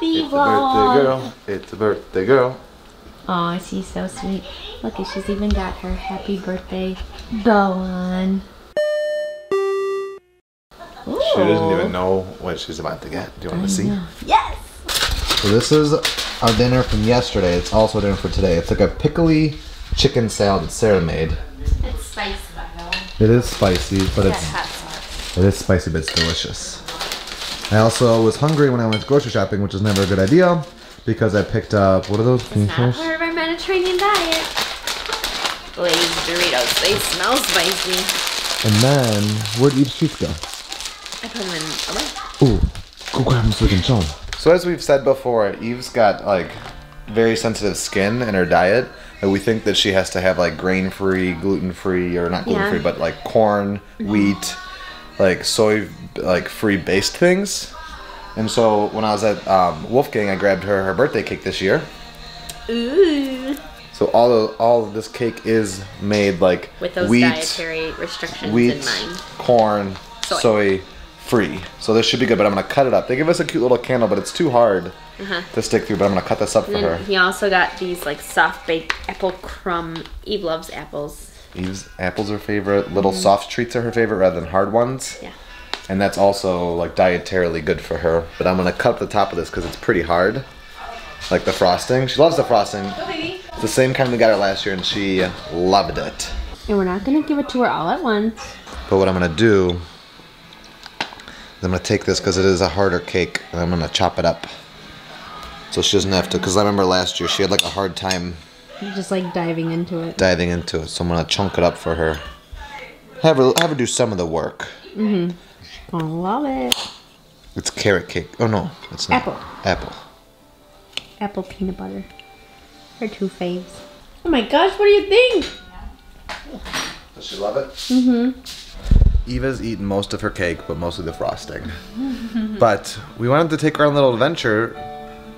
happy It's vlog. a birthday girl. It's a birthday girl. Oh, she's so sweet. Look, she's even got her happy birthday bow on. Ooh. She doesn't even know what she's about to get. Do you want to see? Yes! So this is our dinner from yesterday. It's also dinner for today. It's like a pickly chicken salad that Sarah made. It's spicy though. It is spicy, but It's got hot sauce. it is spicy, but it's delicious. I also was hungry when I went grocery shopping, which is never a good idea because I picked up, what are those? It's not part of our Mediterranean diet. Glazed Doritos, they smell spicy. And then, where'd Eve's treats go? I put them in away. Ooh, go grab them so we can show them. So as we've said before, Eve's got like very sensitive skin in her diet, and we think that she has to have like grain-free, gluten-free, or not gluten-free, but like corn, wheat, like soy, like free based things. And so when I was at Wolfgang, I grabbed her birthday cake this year. Ooh. So all of this cake is made like With those wheat, dietary restrictions wheat, in mind. corn, soy free. So this should be good, but I'm gonna cut it up. They give us a cute little candle, but it's too hard to stick through, but I'm gonna cut this up for her. He also got these like soft baked apple crumb. Eve loves apples. Eve's apples are her favorite. Little soft treats are her favorite rather than hard ones. Yeah. And that's also like dietarily good for her. But I'm gonna cut the top of this because it's pretty hard. Like the frosting. She loves the frosting. It's the same kind we got her last year and she loved it. And we're not gonna give it to her all at once. But what I'm gonna do is I'm gonna take this because it is a harder cake and I'm gonna chop it up. So she doesn't have to, because I remember last year she had like a hard time Just like diving into it. So I'm gonna chunk it up for her. Have her do some of the work. Mm-hmm. Gonna love it. It's carrot cake. Oh no, it's not. Apple. Apple peanut butter. Her two faves. Oh my gosh, what do you think? Does she love it? Mm-hmm. Eva's eaten most of her cake, but mostly the frosting. But we wanted to take her on a little adventure,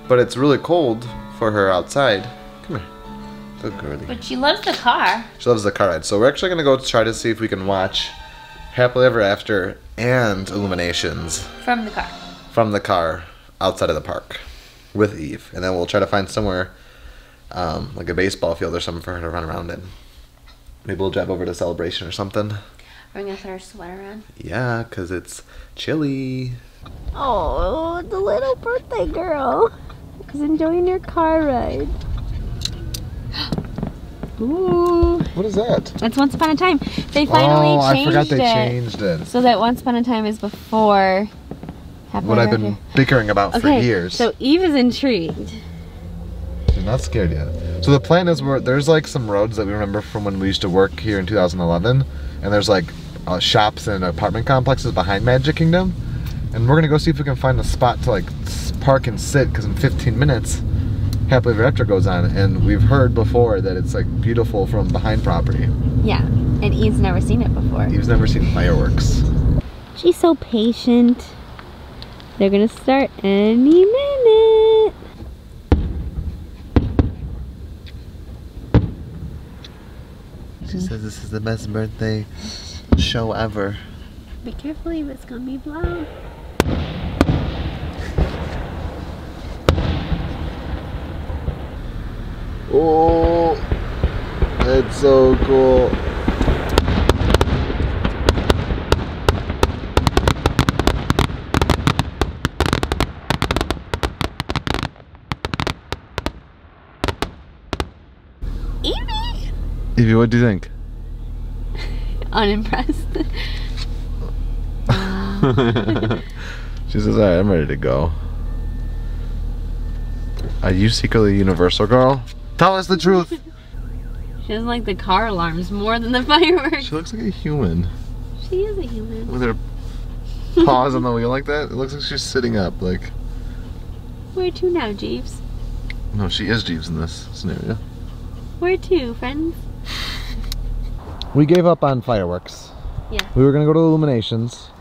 but it's really cold for her outside. Come here. Good girlie. But she loves the car. She loves the car ride. So we're actually going to go try to see if we can watch Happily Ever After and Illuminations. From the car. From the car outside of the park with Eve. And then we'll try to find somewhere like a baseball field or something for her to run around in. Maybe we'll drive over to Celebration or something. Are we gonna throw our sweater on? Yeah, because it's chilly. Oh, the little birthday girl is enjoying her car ride. Ooh. What is that? That's Once Upon a Time. They finally changed it. I forgot they changed it. So that Once Upon a Time is before what I've been bickering about for years. So Eve is intrigued. I'm not scared yet. So the plan is there's like some roads that we remember from when we used to work here in 2011. And there's like shops and apartment complexes behind Magic Kingdom. And we're gonna go see if we can find a spot to like park and sit, because in 15 minutes Happily Ever After goes on, and we've heard before that it's like beautiful from behind property. Yeah, and Eve's never seen it before. Eve's never seen fireworks. She's so patient. They're gonna start any minute. She says this is the best birthday show ever. Be careful, Eve, it's gonna be loud. Oh, that's so cool. Evie! Evie, what do you think? Unimpressed. She says, alright, I'm ready to go. Are you secretly a Universal girl? Tell us the truth! She doesn't like the car alarms more than the fireworks. She looks like a human. She is a human. With her paws on the wheel like that, it looks like she's sitting up, like... Where to now, Jeeves? No, she is Jeeves in this scenario. Where to, friends? We gave up on fireworks. Yeah. We were gonna go to Illuminations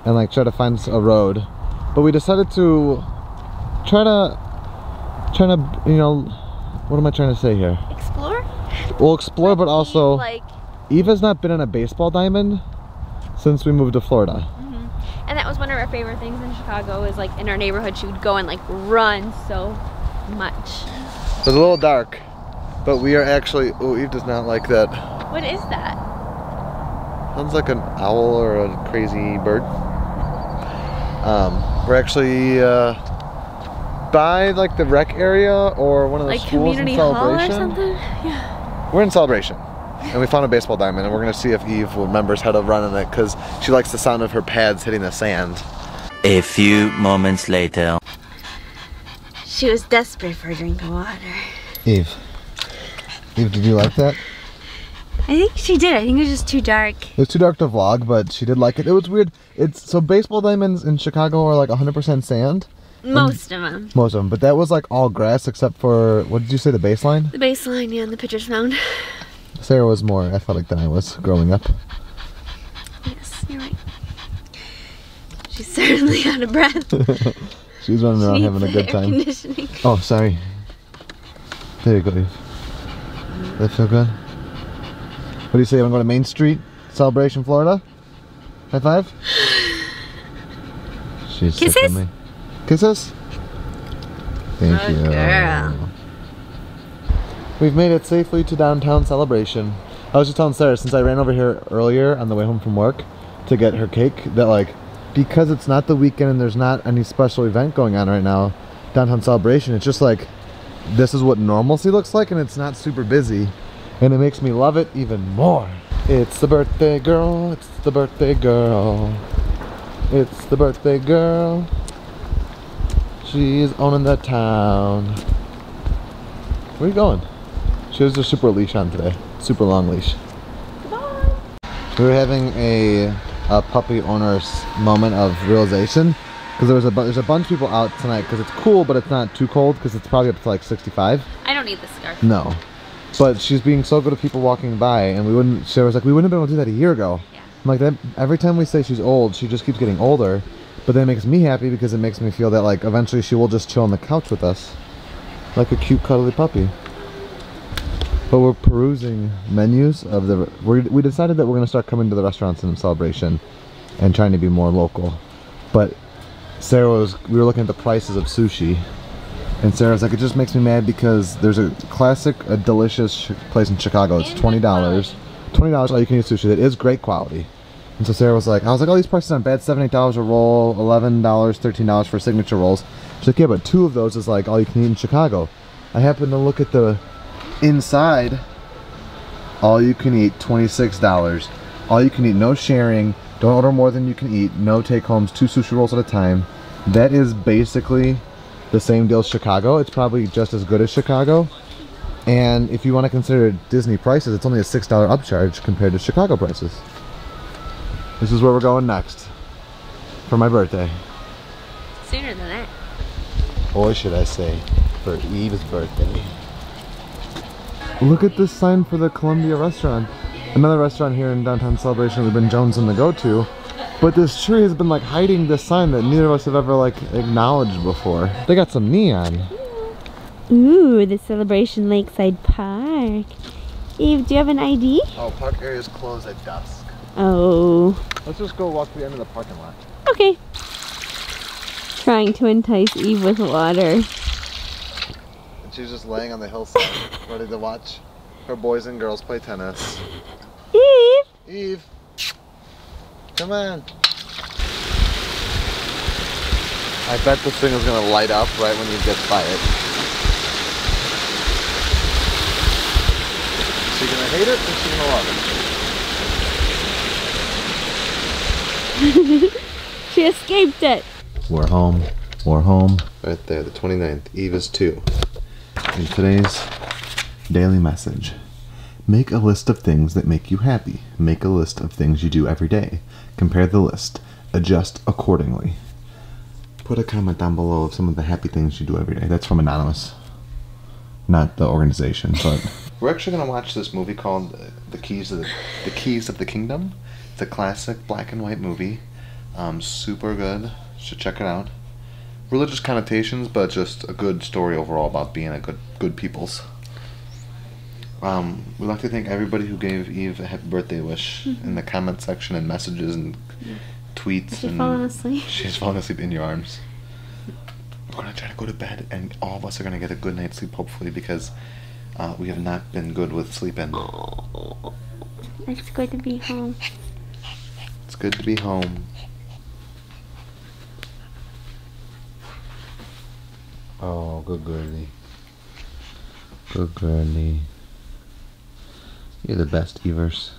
and like try to find a road, but we decided to try to, you know, what am I trying to say here? Explore? We'll explore, but also like... Eva's not been on a baseball diamond since we moved to Florida. And that was one of our favorite things in Chicago, is like in our neighborhood she would go and like run so much. It was a little dark, but we are actually, oh, Eve does not like that. What is that? Sounds like an owl or a crazy bird. We're actually by like the rec area or one of the Like schools in community hall or Celebration. something? Yeah. We're in Celebration, and we found a baseball diamond, and we're gonna see if Eve remembers how to run in it, because she likes the sound of her pads hitting the sand. A few moments later. She was desperate for a drink of water. Eve, did you like that? I think she did. I think it was just too dark. It was too dark to vlog, but she did like it. It was weird. So baseball diamonds in Chicago are like 100% sand. Most of them. Most of them, but that was like all grass except for, what did you say, the baseline? The baseline, yeah, and the pitcher's mound. Sarah was more athletic than I was growing up. Yes, you're right. She's certainly out of breath. She's running around having a good time. Conditioning. Oh, sorry. There you go, Eve. Does that feel good? What do you say? You want to go to Main Street, Celebration, Florida? High five? She's sick of me. Kisses? Thank Good you. girl. We've made it safely to downtown Celebration. I was just telling Sarah, since I ran over here earlier on the way home from work to get her cake, that like, because it's not the weekend and there's not any special event going on right now, downtown Celebration, it's just like, this is what normalcy looks like, and it's not super busy. And it makes me love it even more. It's the birthday girl, it's the birthday girl. It's the birthday girl. She's owning the town. Where are you going? She has a super leash on today. Super long leash. Goodbye. We were having a puppy owner's moment of realization, because there's a bunch of people out tonight because it's cool, but it's not too cold because it's probably up to like 65. I don't need the scarf. No. But she's being so good to people walking by, and Sarah was like, we wouldn't have been able to do that a year ago. Yeah. I'm like, that, every time we say she's old, she just keeps getting older. But that makes me happy because it makes me feel that like eventually she will just chill on the couch with us. Like a cute cuddly puppy. But we're perusing menus of the, we decided that we're going to start coming to the restaurants in Celebration and trying to be more local. But we were looking at the prices of sushi. And Sarah's like, it just makes me mad because there's a delicious place in Chicago. It's $20. $20 all you can eat sushi that is great quality. And so Sarah was like, I was like, oh, these prices aren't bad. $7, $8 a roll, $11, $13 for signature rolls. She's like, yeah, but 2 of those is like all you can eat in Chicago. I happened to look at the inside. All you can eat, $26. All you can eat, no sharing. Don't order more than you can eat. No take homes, 2 sushi rolls at a time. That is basically the same deal as Chicago. It's probably just as good as Chicago. And if you want to consider Disney prices, it's only a $6 upcharge compared to Chicago prices. This is where we're going next for my birthday. Sooner than that. Or should I say, for Eve's birthday. Look at this sign for the Columbia restaurant. Another restaurant here in downtown Celebration we've been jonesing to go to. But this tree has been like hiding this sign that neither of us have ever like acknowledged before. They got some neon. Ooh, the Celebration Lakeside Park. Eve, do you have an ID? Oh, park areas close at dusk. Oh. Let's just go walk to the end of the parking lot. Okay. Trying to entice Eve with water. And she's just laying on the hillside, ready to watch her boys and girls play tennis. Eve! Eve! Come on. I bet this thing is gonna light up right when Eve gets by it. Is she gonna hate it or is she gonna love it? She escaped it. We're home. We're home. Right there, the 29th. Eve is 2. And today's daily message. Make a list of things that make you happy. Make a list of things you do every day. Compare the list. Adjust accordingly. Put a comment down below of some of the happy things you do every day. That's from Anonymous. Not the organization, but... We're actually going to watch this movie called The Keys of the Kingdom. It's a classic black and white movie. Super good. Should check it out. Religious connotations, but just a good story overall about being a good peoples. We'd like to thank everybody who gave Eve a happy birthday wish in the comment section and messages and tweets. She's falling asleep. She's falling asleep in your arms. We're gonna try to go to bed, and all of us are gonna get a good night's sleep, hopefully, because we have not been good with sleeping. It's good to be home. It's good to be home. Oh, good girlie. Good girlie. You're the best, Evers.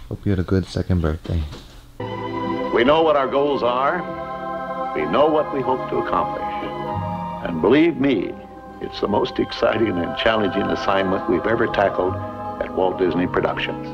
Hope you had a good second birthday. We know what our goals are. We know what we hope to accomplish. And believe me, it's the most exciting and challenging assignment we've ever tackled at Walt Disney Productions.